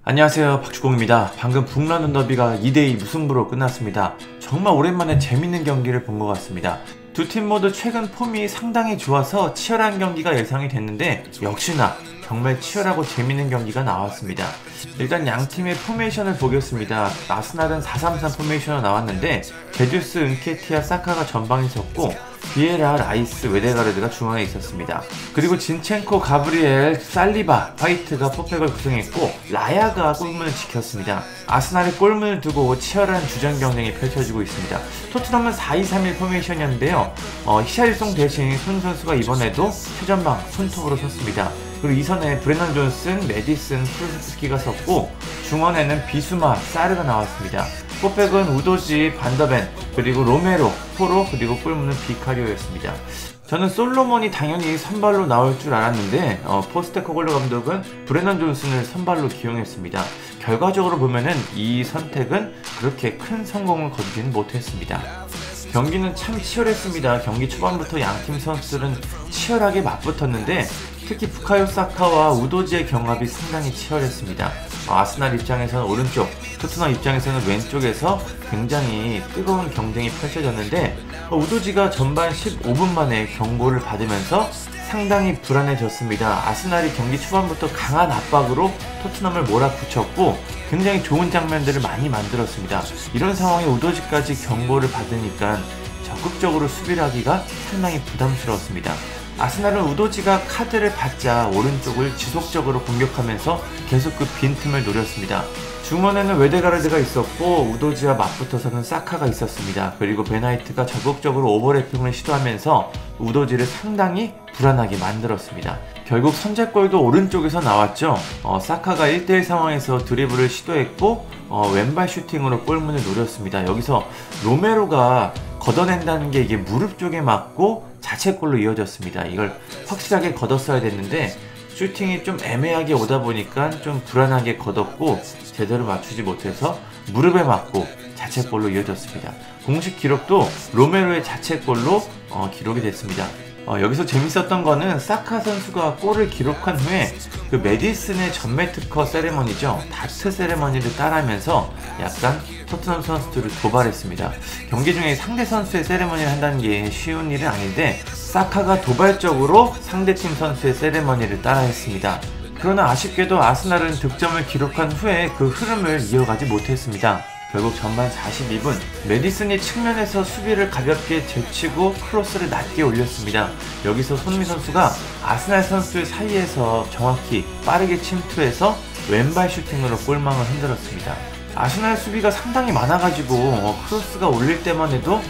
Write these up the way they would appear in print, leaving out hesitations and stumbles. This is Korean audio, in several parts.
안녕하세요, 박주공입니다. 방금 북런던 더비가 2대2 무승부로 끝났습니다. 정말 오랜만에 재밌는 경기를 본 것 같습니다. 두 팀 모두 최근 폼이 상당히 좋아서 치열한 경기가 예상이 됐는데 역시나 정말 치열하고 재밌는 경기가 나왔습니다. 일단 양팀의 포메이션을 보겠습니다. 아스날은 4-3-3 포메이션으로 나왔는데 제주스, 은케티아, 사카가 전방에 섰고 비에라, 라이스, 웨데가르드가 중앙에 있었습니다. 그리고 진첸코, 가브리엘, 살리바, 화이트가 포백을 구성했고 라야가 골문을 지켰습니다. 아스날의 골문을 두고 치열한 주전 경쟁이 펼쳐지고 있습니다. 토트넘은 4-2-3-1 포메이션이었는데요. 히샬리송 대신 손 선수가 이번에도 최전방 손톱으로 섰습니다. 그리고 이선에 브레넌 존슨, 메디슨, 쿠루스키가 섰고 중원에는 비수마, 사르가 나왔습니다. 포백은 우도지, 반더벤, 그리고 로메로, 포로, 그리고 골문은 비카리오였습니다. 저는 솔로몬이 당연히 선발로 나올 줄 알았는데 포스테코글루 감독은 브레넌 존슨을 선발로 기용했습니다. 결과적으로 보면은 이 선택은 그렇게 큰 성공을 거두지는 못했습니다. 경기는 참 치열했습니다. 경기 초반부터 양팀 선수들은 치열하게 맞붙었는데 특히 부카요 사카와 우도지의 경합이 상당히 치열했습니다. 아스날 입장에서는 오른쪽, 토트넘 입장에서는 왼쪽에서 굉장히 뜨거운 경쟁이 펼쳐졌는데 우도지가 전반 15분 만에 경고를 받으면서 상당히 불안해졌습니다. 아스날이 경기 초반부터 강한 압박으로 토트넘을 몰아붙였고 굉장히 좋은 장면들을 많이 만들었습니다. 이런 상황에 우도지까지 경고를 받으니까 적극적으로 수비를 하기가 상당히 부담스러웠습니다. 아스날은 우도지가 카드를 받자 오른쪽을 지속적으로 공격하면서 계속 그 빈틈을 노렸습니다. 중원에는 웨데가르드가 있었고 우도지와 맞붙어서는 사카가 있었습니다. 그리고 베나이트가 적극적으로 오버래핑을 시도하면서 우도지를 상당히 불안하게 만들었습니다. 결국 선제골도 오른쪽에서 나왔죠. 사카가 1대1 상황에서 드리블을 시도했고 왼발 슈팅으로 골문을 노렸습니다. 여기서 로메로가 걷어낸다는 게 이게 무릎 쪽에 맞고 자책골로 이어졌습니다. 이걸 확실하게 걷었어야 됐는데 슈팅이 좀 애매하게 오다 보니까 좀 불안하게 걷었고 제대로 맞추지 못해서 무릎에 맞고 자책골로 이어졌습니다. 공식 기록도 로메로의 자책골로 기록이 됐습니다. 여기서 재밌었던 거는 사카 선수가 골을 기록한 후에 그 메디슨의 전매 특허 세레머니죠. 다트 세레머니를 따라하면서 약간 토트넘 선수들을 도발했습니다. 경기 중에 상대 선수의 세레머니를 한다는 게 쉬운 일은 아닌데 사카가 도발적으로 상대팀 선수의 세레머니를 따라했습니다. 그러나 아쉽게도 아스날은 득점을 기록한 후에 그 흐름을 이어가지 못했습니다. 결국 전반 42분 메디슨이 측면에서 수비를 가볍게 제치고 크로스를 낮게 올렸습니다. 여기서 손흥민 선수가 아스날 선수들 사이에서 정확히 빠르게 침투해서 왼발 슈팅으로 골망을 흔들었습니다. 아스날 수비가 상당히 많아가지고 크로스가 올릴 때만 해도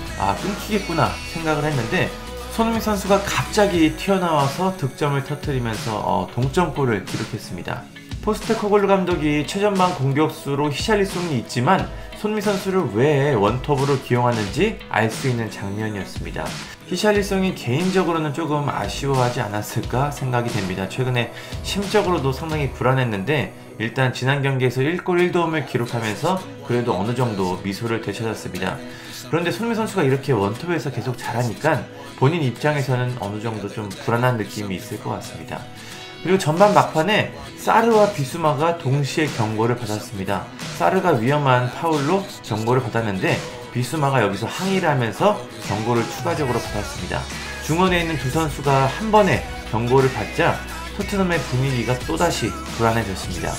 끊기겠구나 생각을 했는데 손흥민 선수가 갑자기 튀어나와서 득점을 터뜨리면서 동점골을 기록했습니다. 포스테코글루 감독이 최전방 공격수로 히샬리송이 있지만 손흥민 선수를 왜 원톱으로 기용하는지 알 수 있는 장면이었습니다. 히샬리송이 개인적으로는 조금 아쉬워하지 않았을까 생각이 됩니다. 최근에 심적으로도 상당히 불안했는데 일단 지난 경기에서 1골 1도움을 기록하면서 그래도 어느 정도 미소를 되찾았습니다. 그런데 손흥민 선수가 이렇게 원톱에서 계속 잘하니까 본인 입장에서는 어느 정도 좀 불안한 느낌이 있을 것 같습니다. 그리고 전반 막판에 사르와 비수마가 동시에 경고를 받았습니다. 사르가 위험한 파울로 경고를 받았는데 비수마가 여기서 항의를 하면서 경고를 추가적으로 받았습니다. 중원에 있는 두 선수가 한 번에 경고를 받자 토트넘의 분위기가 또다시 불안해졌습니다.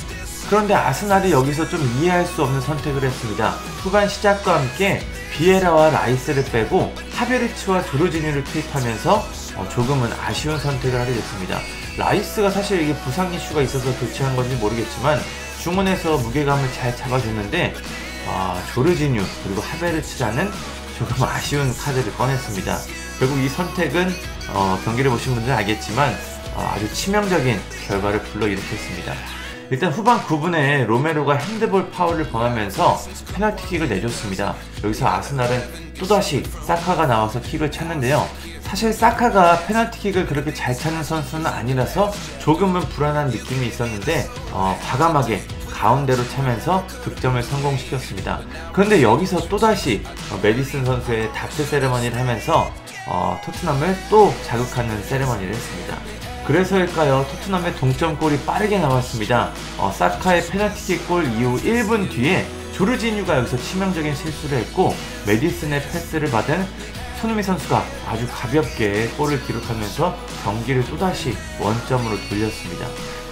그런데 아스날이 여기서 좀 이해할 수 없는 선택을 했습니다. 후반 시작과 함께 비에라와 라이스를 빼고 하베르츠와 조르지뉴를 투입하면서 조금은 아쉬운 선택을 하게 됐습니다. 라이스가 사실 이게 부상 이슈가 있어서 교체한 건지 모르겠지만 중원에서 무게감을 잘 잡아줬는데 조르지뉴 그리고 하베르츠라는 조금 아쉬운 카드를 꺼냈습니다. 결국 이 선택은 경기를 보신 분들은 알겠지만 아주 치명적인 결과를 불러일으켰습니다. 일단 후반 9분에 로메로가 핸드볼 파울을 범하면서 페널티킥을 내줬습니다. 여기서 아스날은 또다시 사카가 나와서 킥을 쳤는데요. 사실 사카가 페널티킥을 그렇게 잘 차는 선수는 아니라서 조금은 불안한 느낌이 있었는데 과감하게 가운데로 차면서 득점을 성공시켰습니다. 그런데 여기서 또다시 메디슨 선수의 다트 세레머니를 하면서 토트넘을 또 자극하는 세레머니를 했습니다. 그래서일까요? 토트넘의 동점골이 빠르게 나왔습니다. 사카의 페널티킥골 이후 1분 뒤에 조르지뉴가 여기서 치명적인 실수를 했고 메디슨의 패스를 받은 손흥민 선수가 아주 가볍게 골을 기록하면서 경기를 또다시 원점으로 돌렸습니다.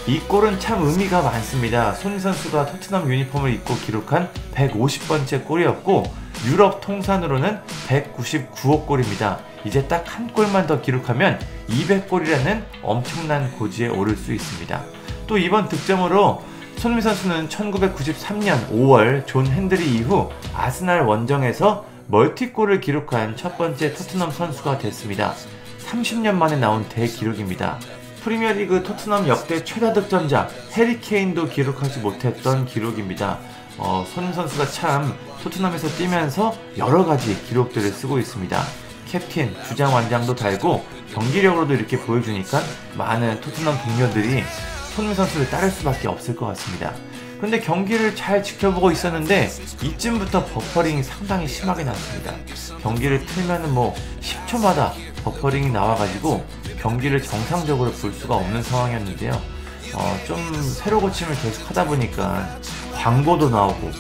이 골은 참 의미가 많습니다. 손흥민 선수가 토트넘 유니폼을 입고 기록한 150번째 골이었고 유럽 통산으로는 199호 골입니다. 이제 딱 한 골만 더 기록하면 200골이라는 엄청난 고지에 오를 수 있습니다. 또 이번 득점으로 손흥민 선수는 1993년 5월 존 핸드리 이후 아스날 원정에서 멀티골을 기록한 첫 번째 토트넘 선수가 됐습니다. 30년 만에 나온 대기록입니다. 프리미어리그 토트넘 역대 최다 득점자 해리 케인도 기록하지 못했던 기록입니다. 손흥민 선수가 참 토트넘에서 뛰면서 여러가지 기록들을 쓰고 있습니다. 캡틴, 주장 완장도 달고 경기력으로도 이렇게 보여주니까 많은 토트넘 동료들이 손흥민 선수를 따를 수밖에 없을 것 같습니다. 근데 경기를 잘 지켜보고 있었는데 이쯤부터 버퍼링이 상당히 심하게 났습니다. 경기를 틀면은 10초마다 버퍼링이 나와가지고 경기를 정상적으로 볼 수가 없는 상황이었는데요. 좀 새로 고침을 계속 하다 보니까 광고도 나오고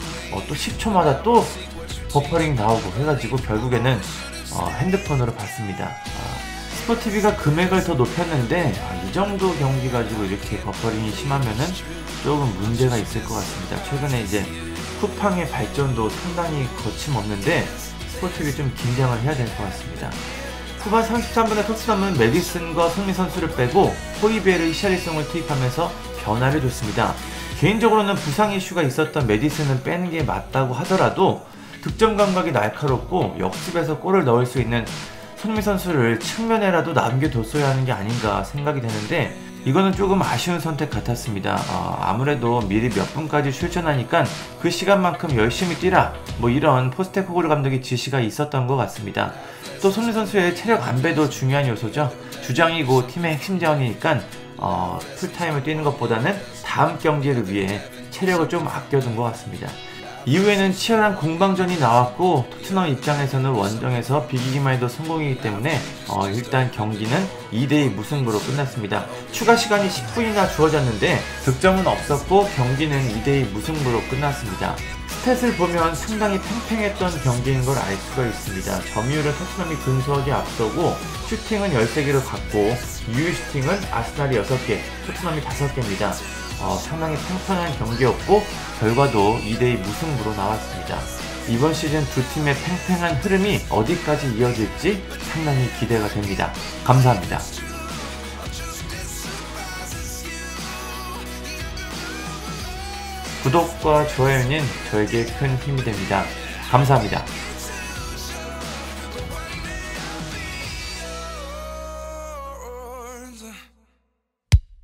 또 10초마다 또 버퍼링 나오고 해가지고 결국에는 핸드폰으로 봤습니다. 스포티비가 금액을 더 높였는데 이 정도 경기 가지고 이렇게 버퍼링이 심하면은 조금 문제가 있을 것 같습니다. 최근에 이제 쿠팡의 발전도 상당히 거침없는데 스포티비 좀 긴장을 해야 될 것 같습니다. 후반 33분에 토트넘은 메디슨과 손흥민 선수를 빼고 호이베르, 히샬리송을 투입하면서 변화를 줬습니다. 개인적으로는 부상 이슈가 있었던 메디슨은 빼는 게 맞다고 하더라도 득점 감각이 날카롭고 역습에서 골을 넣을 수 있는 손흥민 선수를 측면에라도 남겨뒀어야 하는 게 아닌가 생각이 되는데 이거는 조금 아쉬운 선택 같았습니다. 아무래도 미리 몇 분까지 출전하니까 그 시간만큼 열심히 뛰라 이런 포스테코글루 감독의 지시가 있었던 것 같습니다. 또 손흥민 선수의 체력 안배도 중요한 요소죠. 주장이고 팀의 핵심 자원이니까 풀타임을 뛰는 것보다는 다음 경기를 위해 체력을 좀 아껴둔 것 같습니다. 이후에는 치열한 공방전이 나왔고 토트넘 입장에서는 원정에서 비기기만 해도 성공이기 때문에 일단 경기는 2대2 무승부로 끝났습니다. 추가 시간이 10분이나 주어졌는데 득점은 없었고 경기는 2대2 무승부로 끝났습니다. 스탯을 보면 상당히 팽팽했던 경기인 걸 알 수가 있습니다. 점유율은 토트넘이 근소하게 앞서고 슈팅은 13개로 갔고 유효 슈팅은 아스날이 6개, 토트넘이 5개입니다. 상당히 팽팽한 경기였고 결과도 2대2 무승부로 나왔습니다. 이번 시즌 두 팀의 팽팽한 흐름이 어디까지 이어질지 상당히 기대가 됩니다. 감사합니다. 구독과 좋아요는 저에게 큰 힘이 됩니다. 감사합니다.